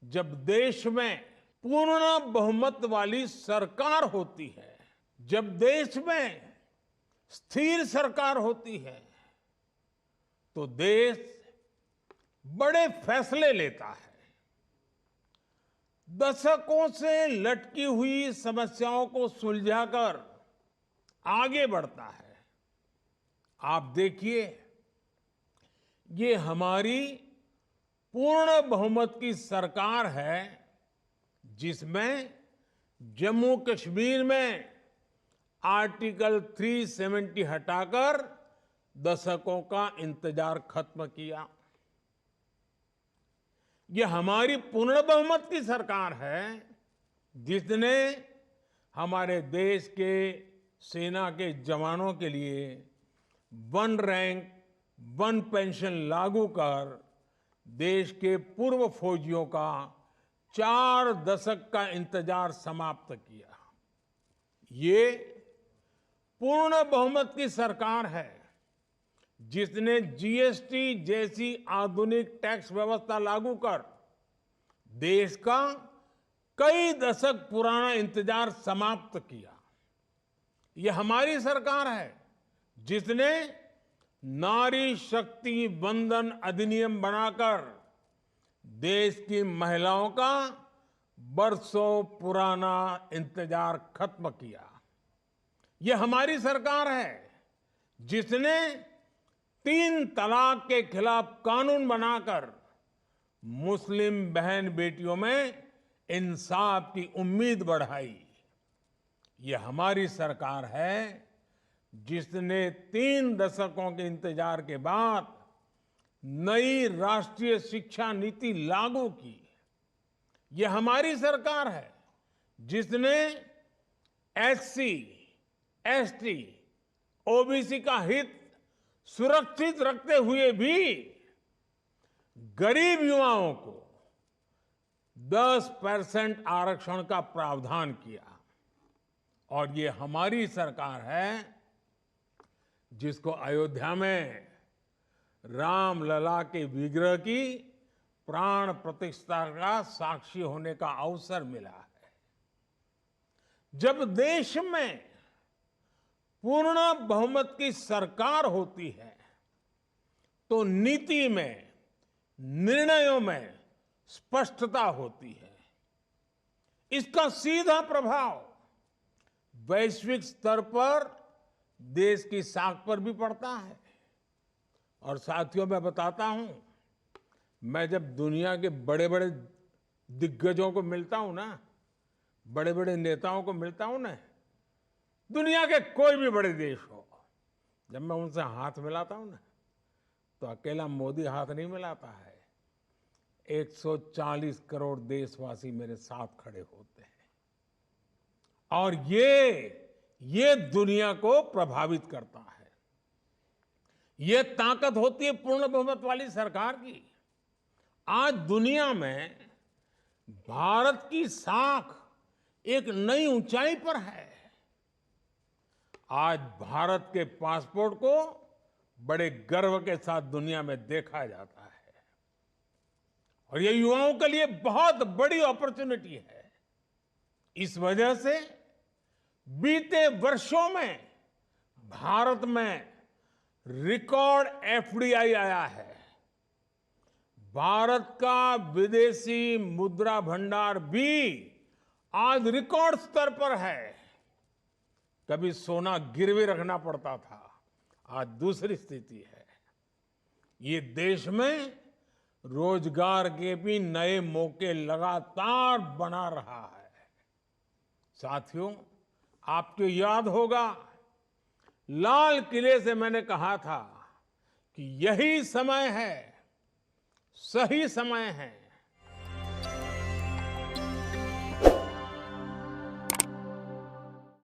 जब देश में पूर्ण बहुमत वाली सरकार होती है, जब देश में स्थिर सरकार होती है, तो देश बड़े फैसले लेता है, दशकों से लटकी हुई समस्याओं को सुलझाकर आगे बढ़ता है। आप देखिए, ये हमारी पूर्ण बहुमत की सरकार है, जिसमें जम्मू कश्मीर में आर्टिकल 370 हटाकर दशकों का इंतजार खत्म किया। ये हमारी पूर्ण बहुमत की सरकार है, जिसने हमारे देश के सेना के जवानों के लिए वन रैंक वन पेंशन लागू कर देश के पूर्व फौजियों का 4 दशक का इंतजार समाप्त किया। ये पूर्ण बहुमत की सरकार है, जिसने जीएसटी जैसी आधुनिक टैक्स व्यवस्था लागू कर देश का कई दशक पुराना इंतजार समाप्त किया। ये हमारी सरकार है, जिसने नारी शक्ति वंदन अधिनियम बनाकर देश की महिलाओं का बरसों पुराना इंतजार खत्म किया। ये हमारी सरकार है, जिसने 3 तलाक के खिलाफ कानून बनाकर मुस्लिम बहन बेटियों में इंसाफ की उम्मीद बढ़ाई। ये हमारी सरकार है, जिसने 3 दशकों के इंतजार के बाद नई राष्ट्रीय शिक्षा नीति लागू की। ये हमारी सरकार है, जिसने एससी, एसटी, ओबीसी का हित सुरक्षित रखते हुए भी गरीब युवाओं को 10% आरक्षण का प्रावधान किया। और ये हमारी सरकार है, जिसको अयोध्या में रामलला के विग्रह की प्राण प्रतिष्ठा का साक्षी होने का अवसर मिला है। जब देश में पूर्ण बहुमत की सरकार होती है, तो नीति में, निर्णयों में स्पष्टता होती है। इसका सीधा प्रभाव वैश्विक स्तर पर देश की साख पर भी पड़ता है। और साथियों, मैं बताता हूं, मैं जब दुनिया के बड़े बड़े दिग्गजों को मिलता हूं ना, बड़े बड़े नेताओं को मिलता हूं ना, दुनिया के कोई भी बड़े देश हो, जब मैं उनसे हाथ मिलाता हूं ना, तो अकेला मोदी हाथ नहीं मिलाता है। 140 करोड़ देशवासी मेरे साथ खड़े होते हैं। और ये दुनिया को प्रभावित करता है। ये ताकत होती है पूर्ण बहुमत वाली सरकार की। आज दुनिया में भारत की साख एक नई ऊंचाई पर है। आज भारत के पासपोर्ट को बड़े गर्व के साथ दुनिया में देखा जाता है। और ये युवाओं के लिए बहुत बड़ी अपॉर्चुनिटी है। इस वजह से बीते वर्षों में भारत में रिकॉर्ड एफडीआई आया है। भारत का विदेशी मुद्रा भंडार भी आज रिकॉर्ड स्तर पर है। कभी सोना गिरवी रखना पड़ता था, आज दूसरी स्थिति है। ये देश में रोजगार के भी नए मौके लगातार बना रहा है। साथियों, आपको याद होगा, लाल किले से मैंने कहा था कि यही समय है, सही समय है